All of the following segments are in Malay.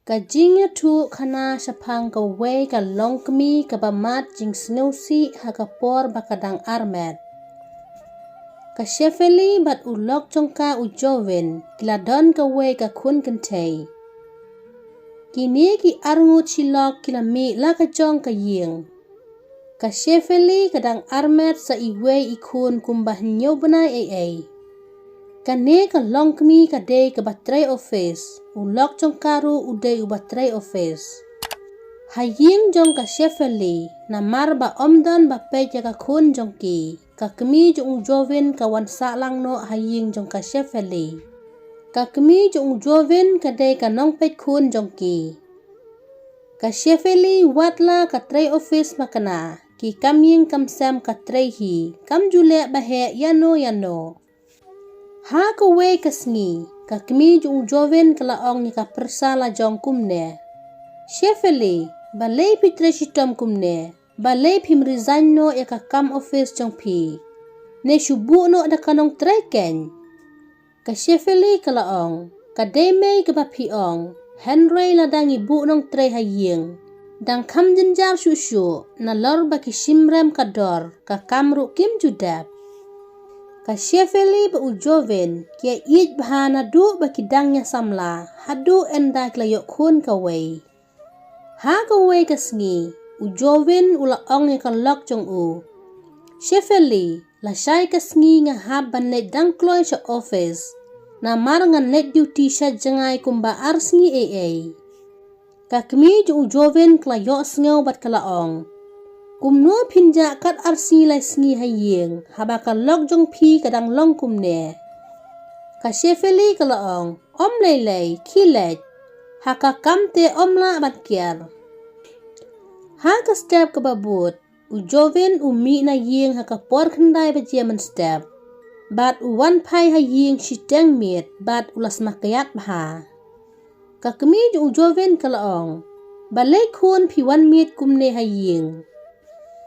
ka jing tu khana sapang ka we ka longkmi ka bamat jing snowsi hakapor bakadang armet. Ka shefeli bat ulok jongka ujoven kiladon ka we ka kun kynthei. Kini ki arngut silok kilami la ka jong ka ying. Ka shefeli kadang armet sa iwe ikun kumbah nyo benai ai. Kane ka longkmi ka day ka batray office, ulok jong karu uday ubatray office. Haying jong ka shefeli, na marba omdon ba peja ka kun jong ki, ka kemi jong ujovin ka wansa lang no haying jong ka shefeli. Ka kemi jong ujovin ka day ka nong pej kun jong ki. Ka shefeli watla ka tray office makana, ki kamying kamsam ka tray hi, kam jule bahe yano. Ha ka we kasngi, ka kemi jong joven kalaong ni ka persala jong kumne. Shefeli, balay pitre shitom kumne, balay pim resign no ya ka kam office jong pi. Ne shubu no da kanong treken. Ka shefeli kalaong, ka demay ka bapiong, Henry ladang ibu nong tre haying. Dang kam jenjar susu, na lor baki shimrem kador, ka kamru kim judap. Ka shefeli ba ujoven, kia iij bahana du baki dangnya samla, hadu enda klayok kun kaway. Ha kaway kasngi, ujoven ula ong ya kalok jong u. Shefeli, la syai kasngi nga hab banay dang kloy sa office, na mar nga net duty siya Janai kumba arsngi ai. Ka kemi jong ujoven klayok sngaw bat kalaong. Kumno pinja kat arsi lai sngi haying, haba ka lok jong pi kadang long kumne. Ka shefeli kalaong, om lay kilet, haka kamte omla bat kiar. Ha ka step ka babut, ujoven umi na ying haka por kandai bat jaman step. Bat uwan pai haying shiteng mit, bat ulas makayat baha. Ka kemi jong ujoven kalaong, balay kun pi wan mit kumne haying.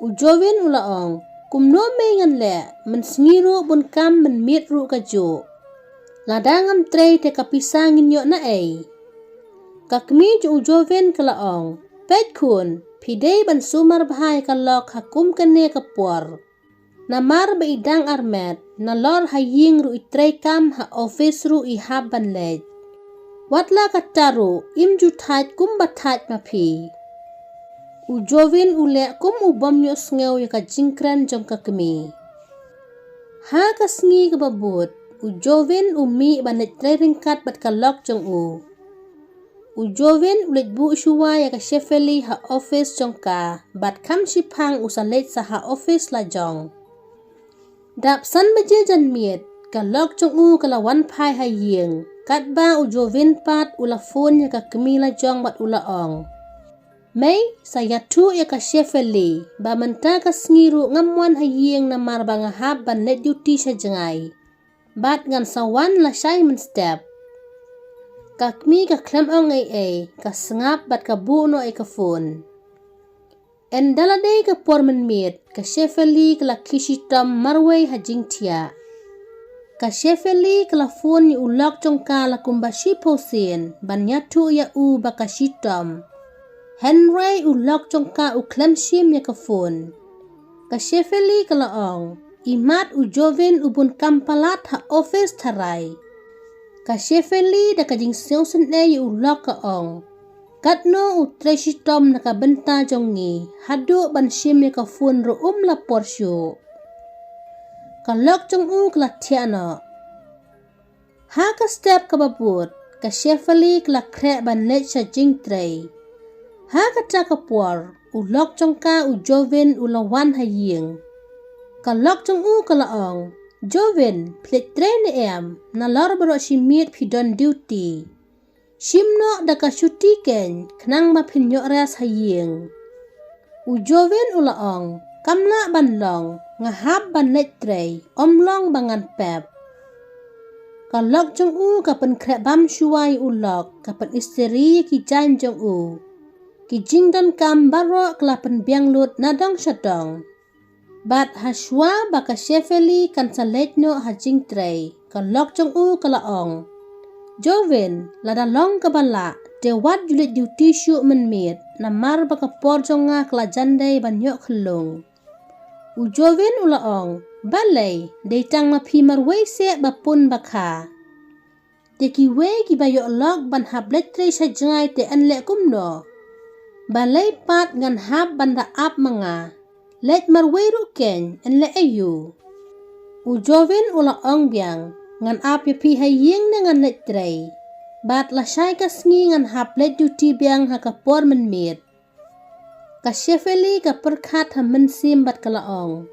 Ujoven ulaong, kumno mengan le, mensngiru bun kam menmit ru kajo. Ladangam trey te kapisangin yo na ay. Kakmi jo ujoven kalaong, pet kun, pidey ban sumar bahay kalok hakum kane kapor. Namar ba idang armet, na lor haying ru itrey kam ha office ru ihaban led. Watla kataru, imju tat kumbatat mapi. Ujoven ule kum ubam nyo sngaw ya ka jingkran jong ka kemi. Ha ka sngi ka babut, ujoven umi banet tre ringkat bat kalok jong u. Ujoven ulit bu shuwa ya ka shefeli ha office jong ka, bat kam shipang usalit sa ha office la jong. Dap san baje jan miet, kalok jong u kalawan pai haying, kat ba ujoven pat ula phone ya ka kemi la jong bat ula ong. May saya tu ya ka shefeli ba menta ka sngiru ngamwan haying na marba nga hab ban net duty sa Janai. Bat ngan sawan la syai men step. Kakmi ka klem ong ay ka sngap bat ka buno ay ka phone. En daladay ka por menmit ka shefeli ka la kishitam marway hajing tia. Ka shefeli ka la phone ni ulok jong ka la kumbashi posin ban nyatu ya u ba ka shitam. Henry ulok jong ka uklem shim ya ka phone. Ka shefeli ka laong, imat ujoven ubun kampalat ha office taray. Ka shefeli da ka jing siosen e ulok ka ong. Katno utre shitom na ka benta jong ni, hadu ban shim ya ka phone ru la porsyo. Ka lok jong u ka la tiano. Ha ka step ka babut, ka shefeli ka la krek ban let sa jing tray. Ha kata kapor, ulok jong ka ujoven ulawan haying. Kalok jong u kalaong, joven plit train em, na lor baro shimit pidon duty. Shimno da ka shutiken, knang mapinyo res haying. Ujoven ulaong, kamla banlong, ngahab ban net tray, omlong bangan pep. Kalok jong u kapan krebam shuai ulok, kapan isteri ki jan jong u. Kijing dan kam baro kelapan biang lut nadong syadong. Bat haswa baka shefeli kan salet no hajing tray. Kalok jong u kalaong. Joven lada long kabala te wat julit duty syuk menmit namar baka por jonga kala jandai banyok kelung. Ujovin ulaong balai deitang mapi marway se bapun baka. Te kiwe ki bayok lok ban hab letre sa Janai te anlek kumno. Balai pat ngan hab banda ap manga. Let marway ruken anlek ayu. Ujovin ulaong biang ngan ap yapi haying dengan letre. Bat lasai kasngi ngan hap let duty biang hakapor menmit. Ka shefeli ka perkat ha mensim bat kalaong.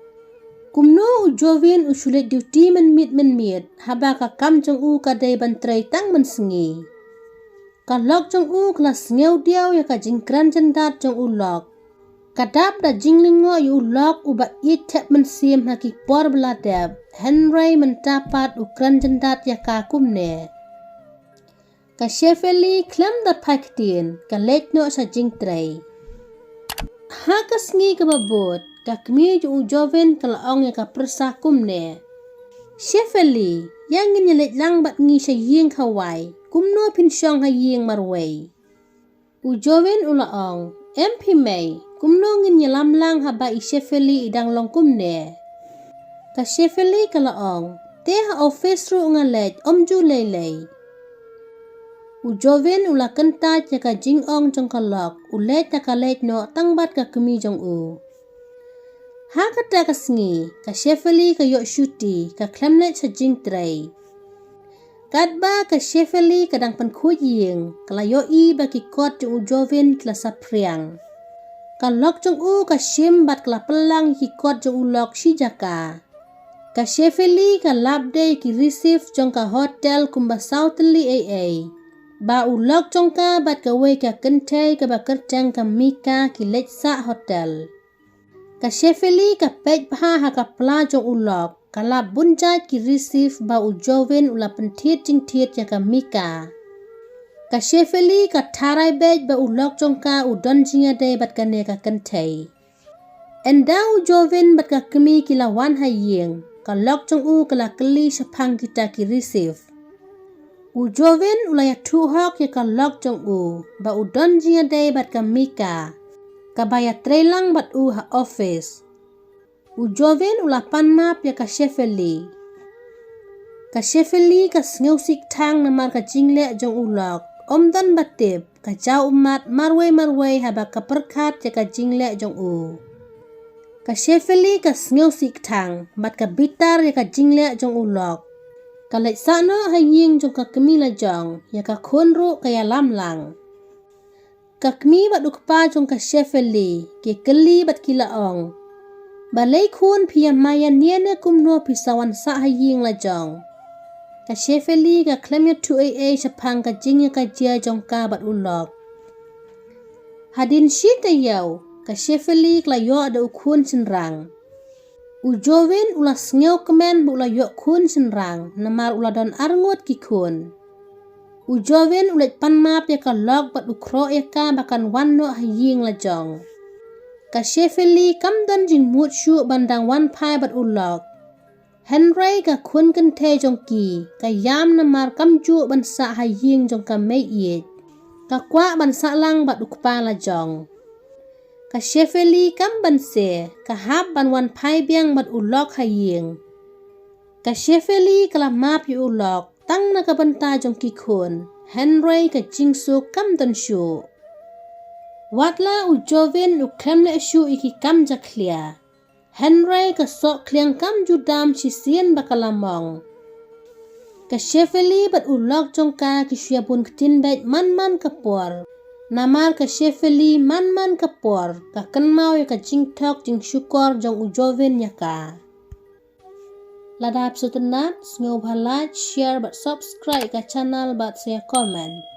Kumno ujovin usulit duty menmit haba ka kam jong u kadai bantrai tang mensengi. Ka lok jong u kelas ngeu diaw ya ka jingkran jendat jong u lok. Kadap da jinglingo yu lok uba it tep mensim hakipor beladab. Henry mentapat ukran jendat ya ka kumne. Ka shefeli klam dat paktin ka leit no sa jingtrai. Hakas ngi ka babot ka kmi ju ujovin kalaong ya ka persa kumne. Shefeli yang ngin leit lang bat ngi sa ying hawai kumno pinsyong ha ying marway. Ujovin ulaong MP May kumno ngin lam lang haba i shefeli idang long kumne. Ka shefeli kalaong te ha office ru nga leit omju lelei. Ujovin ula kentat ya ka jingong jong kalok ulet ya ka leit no tangbat ka kemi jong u. Ha kata ka sngi ka shefeli ka yok syuti ka klemlet sa jingtrai. Kadba ka shefeli kadang penkuying kala yo i baki kot jong ujovin kala sapriang. Ka lok jong u ka shim bat kala pelang ki kot jong u lok si jaka. Ka shefeli ka labde ki receive jong ka hotel kumba Southly AA. Ba ulok jongka bat ka wei ka Kynthei ka ba kerjang ka Mika ki Leit hotel. Ka shefeli ka pej baha ha ka pla jong ulok ka lab bunjat ki receive ba ujovin ula pentit jingtit ya ka Mika. Ka shefeli ka tarai bej ba ulok jongka udon jinga day bat ka ne ka Kynthei. Enda ujovin bat ka kemi ki lawan haying ka lok jong u ka la keli sapang kita ki receive. Ujovin ulaya tuhok ya ka lok jong u ba udon jinga day bat ka Mika ka baya trelang bat u ha office. Ujovin ula panmap ya ka shefeli. Ka shefeli ka sngusik tang namar ka jingle jong u lok omdan batip ka jau umat marway haba ka perkat ya ka jingle jong u. Ka shefeli ka sngusik tang bat ka bitar ya ka jingle jong u lok. Ka leit sano haying jong ka kemila jong ya ka khunru kaya lamlang. Ka kemi bat ukpa jong ka shefeli ke keli bat kilaong. Balai khun pia maya niene kumno pisawan sa haying la jong. Ka shefeli ka klemya tu AA sapang ka jingya ka jia jong ka bat ulok. Hadin shita yaw ka shefeli kla yo ada ukun senrang. Ujovin ula sngeu kemen ula yok kun senrang namar ula don arngot ki kun. Ujovin ulet panmap ya ka lok bat ukro ya ka bakan wanno haying la jong. Ka shefeli kam don jing mut syu bandang wan pai bat ulok. Henry ka kun Kynthei jong ki ka yam namar kam ju bansa haying jong ka mei yet. Ka kwa bansa lang bat ukpa la jong. Ka shefeli kam banse ka hab ban wan pai biang bat ulok haying. Ka shefeli kala map yu ulok tang na ka banta jong ki kun. Henry ka jingsu kam don syu. Watla ujovin ukremle syu iki kam jaklia. Henry ka sok kliang kam judam sisien bakalamong. Ka shefeli bat ulok jong ka ki syabun ketin bet man kapor. Namar ka shefeli man kapor ka kenmau ya ka jingtok jing syukor jong ujovin ya ka. Ladap sutenat, ngau like, share bat subscribe ka channel bat saya komen.